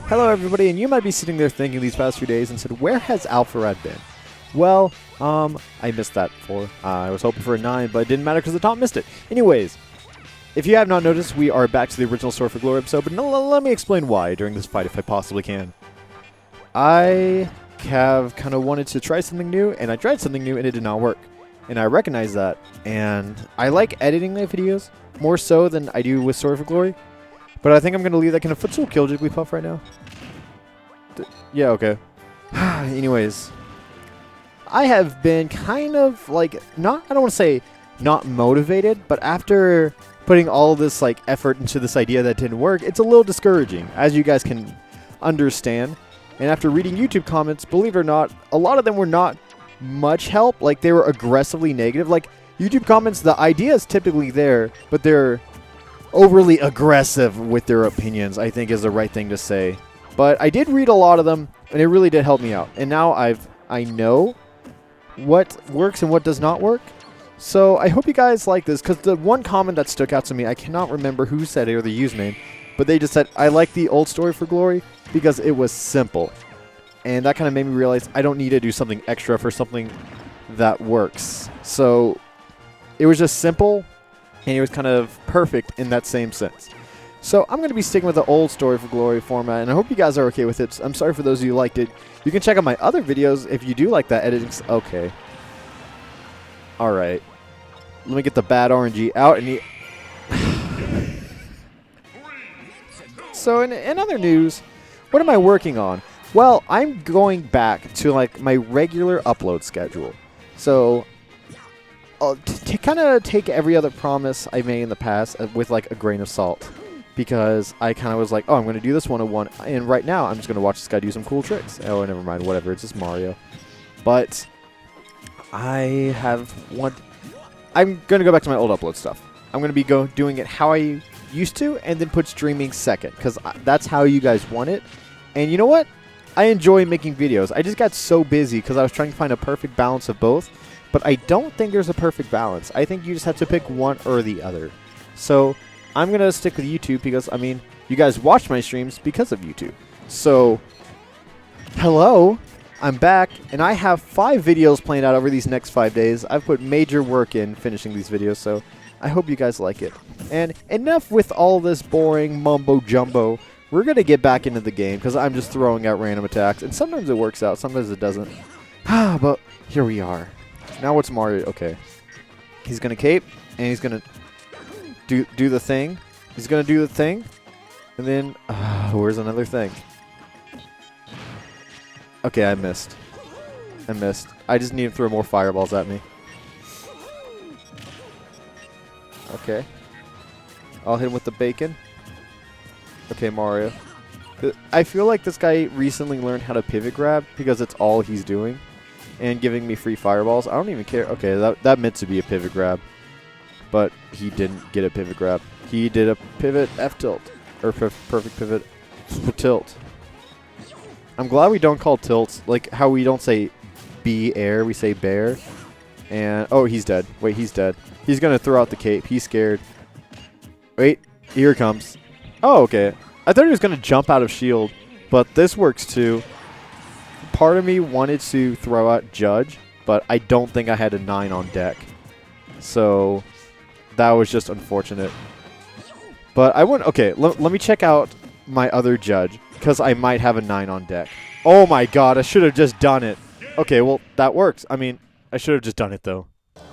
Hello everybody, and you might be sitting there thinking these past few days and said, where has Alpharad been? Well, I missed that 4. I was hoping for a 9, but it didn't matter because the top missed it. Anyways, if you have not noticed, we are back to the original Story for Glory episode, but let me explain why during this fight if I possibly can. I have kind of wanted to try something new, and I tried something new and it did not work. And I recognize that, and I like editing my videos more so than I do with Story for Glory. But I think I'm going to leave that. Can a footstool kill Jigglypuff right now? Yeah, okay. Anyways. I have been kind of, like, I don't want to say not motivated, but after putting all this, like, effort into this idea that didn't work, it's a little discouraging, as you guys can understand. And after reading YouTube comments, believe it or not, a lot of them were not much help. Like, they were aggressively negative. Like, YouTube comments, the idea is typically there, but they're overly aggressive with their opinions, I think is the right thing to say. But I did read a lot of them, and it really did help me out. And now I know what works and what does not work. So I hope you guys like this, because the one comment that stuck out to me, I cannot remember who said it or the username, but they just said, I like the old Story for Glory because it was simple. And that kind of made me realize I don't need to do something extra for something that works. So it was just simple, and it was kind of perfect in that same sense. So I'm going to be sticking with the old Story for Glory format, and I hope you guys are okay with it. I'm sorry for those of you who liked it. You can check out my other videos if you do like that editing. Okay. Alright. Let me get the bad RNG out. And so in other news, what am I working on? Well, I'm going back to like my regular upload schedule. So to kind of take every other promise I made in the past with like a grain of salt, because I kind of was like, oh, I'm going to do this 101, and right now I'm just going to watch this guy do some cool tricks. Oh, never mind, whatever, it's just Mario. But I'm going to go back to my old upload stuff. I'm going to be doing it how I used to, and then put streaming second, because that's how you guys want it. And you know what? I enjoy making videos. I just got so busy because I was trying to find a perfect balance of both. But I don't think there's a perfect balance. I think you just have to pick one or the other. So I'm going to stick with YouTube because, I mean, you guys watch my streams because of YouTube. So, hello, I'm back, and I have 5 videos planned out over these next 5 days. I've put major work in finishing these videos, so I hope you guys like it. And enough with all this boring mumbo-jumbo. We're going to get back into the game because I'm just throwing out random attacks. And sometimes it works out, sometimes it doesn't. But here we are. Now what's Mario? Okay. He's going to cape, and he's going to do the thing. He's going to do the thing. And then, where's another thing? Okay, I missed. I just need to throw more fireballs at me. Okay. I'll hit him with the bacon. Okay, Mario. I feel like this guy recently learned how to pivot grab because it's all he's doing. And giving me free fireballs. I don't even care. Okay, that meant to be a pivot grab. But he didn't get a pivot grab. He did a pivot F-tilt. Or perfect pivot tilt. I'm glad we don't call tilts. Like how we don't say B-air, we say bear. And, oh, he's dead. Wait, he's dead. He's going to throw out the cape. He's scared. Wait, here it comes. Oh, okay. I thought he was going to jump out of shield. But this works too. Part of me wanted to throw out Judge, but I don't think I had a 9 on deck. So that was just unfortunate. But I wouldn't. Okay, let me check out my other Judge, because I might have a 9 on deck. Oh my god, I should have just done it. Okay, well, that works. I mean, I should have just done it, though.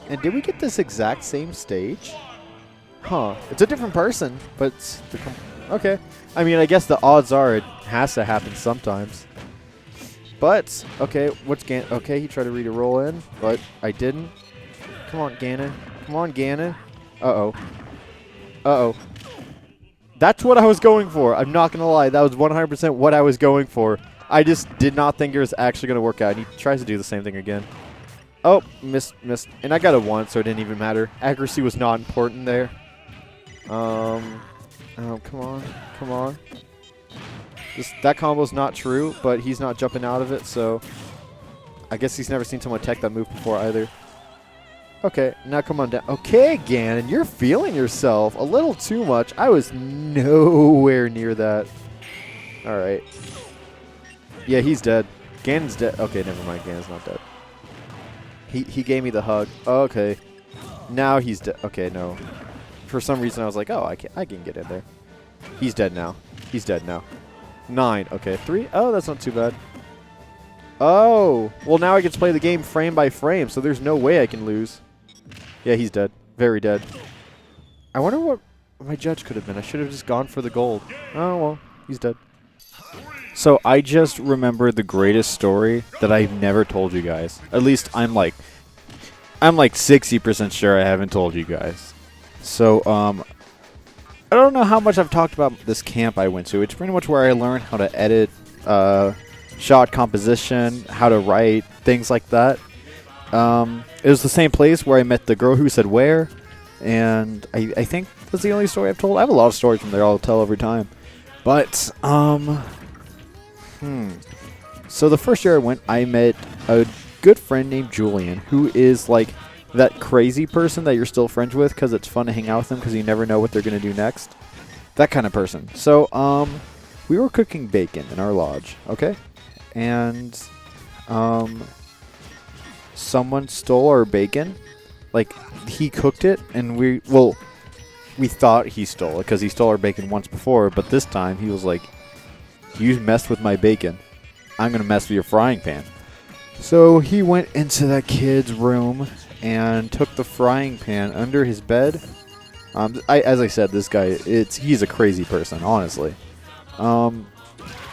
And did we get this exact same stage? Huh. It's a different person, but it's okay. I mean, I guess the odds are it has to happen sometimes. But, okay, what's Ganon? Okay, he tried to read a roll in, but I didn't. Come on, Ganon. Come on, Ganon. Uh-oh. Uh-oh. That's what I was going for. I'm not going to lie. That was 100% what I was going for. I just did not think it was actually going to work out. And he tries to do the same thing again. Oh, missed. And I got a 1, so it didn't even matter. Accuracy was not important there. Oh, come on. Come on. That combo's not true, but he's not jumping out of it, so I guess he's never seen someone tech that move before either. Okay, now come on down. Okay, Ganon, you're feeling yourself a little too much. I was nowhere near that. All right. Yeah, he's dead. Ganon's dead. Okay, never mind. Ganon's not dead. He gave me the hug. Okay. Now he's dead. Okay, no. For some reason, I was like, oh, I can get in there. He's dead now. He's dead now. 9. Okay, 3. Oh, that's not too bad. Oh. Well, now I get to play the game frame by frame, so there's no way I can lose. Yeah, he's dead. Very dead. I wonder what my judge could have been. I should have just gone for the gold. Oh, well. He's dead. So I just remembered the greatest story that I've never told you guys. At least I'm like 60% sure I haven't told you guys. So I don't know how much I've talked about this camp I went to. It's pretty much where I learned how to edit shot composition, how to write, things like that. It was the same place where I met the girl who said where, and I think that's the only story I've told. I have a lot of stories from there I'll tell every time. But, so the first year I went, I met a good friend named Julian, who is like that crazy person that you're still friends with because it's fun to hang out with them because you never know what they're going to do next. That kind of person. So, we were cooking bacon in our lodge, okay? And, someone stole our bacon. Like, he cooked it, and we thought he stole it because he stole our bacon once before, but this time he was like, you messed with my bacon. I'm going to mess with your frying pan. So he went into that kid's room and took the frying pan under his bed. As I said, this guy, he's a crazy person, honestly.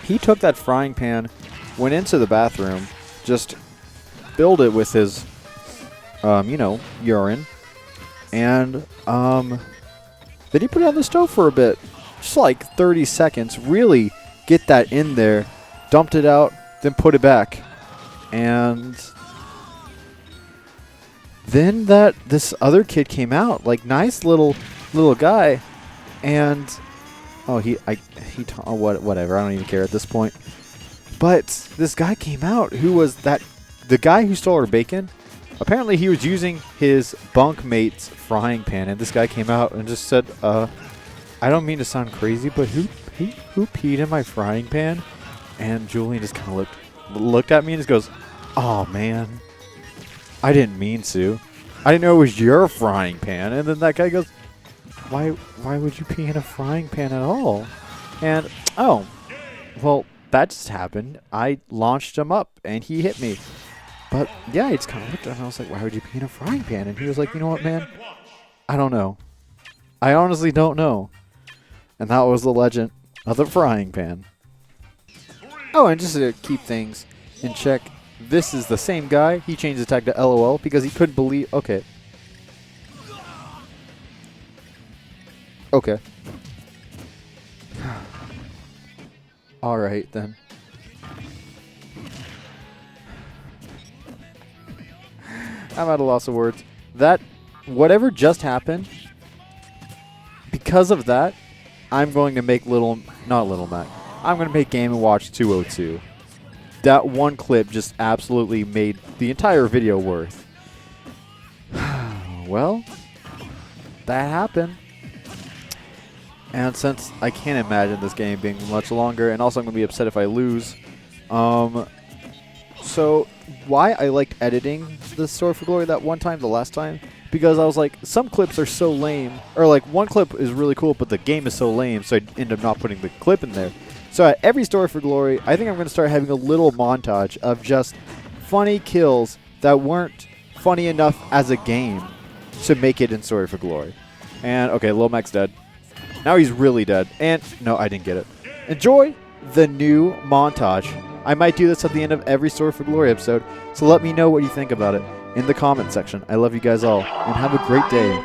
He took that frying pan, went into the bathroom, just filled it with his, urine, and then he put it on the stove for a bit, just like 30 seconds, really get that in there, dumped it out, then put it back. And then this other kid came out, like nice little guy, and whatever, I don't even care at this point. But this guy came out who was the guy who stole our bacon. Apparently he was using his bunkmate's frying pan, and this guy came out and just said, I don't mean to sound crazy, but who peed in my frying pan? And Julian just kind of looked at me and just goes, oh man, I didn't mean to. I didn't know it was your frying pan. And then that guy goes, why would you pee in a frying pan at all? And, oh, well, that just happened. I launched him up and he hit me. But yeah, I just kind of looked at him and I was like, why would you pee in a frying pan? And he was like, you know what, man? I don't know. I honestly don't know. And that was the legend of the frying pan. Oh, and just to keep things in check, this is the same guy. He changed his tag to LOL because he couldn't believe... Okay. Okay. Alright, then. I'm at a loss of words. Whatever just happened, because of that, I'm going to make not Little Mac. I'm going to make Game & Watch 202. That one clip just absolutely made the entire video worth. Well, that happened. And since I can't imagine this game being much longer, and also I'm going to be upset if I lose, so why I liked editing the Story for Glory that one time, the last time, because I was like, some clips are so lame, or like one clip is really cool, but the game is so lame, so I end up not putting the clip in there. So at every Story for Glory, I think I'm going to start having a little montage of just funny kills that weren't funny enough as a game to make it in Story for Glory. And, okay, Lil Mac's dead. Now he's really dead. And, no, I didn't get it. Enjoy the new montage. I might do this at the end of every Story for Glory episode, so let me know what you think about it in the comment section. I love you guys all, and have a great day.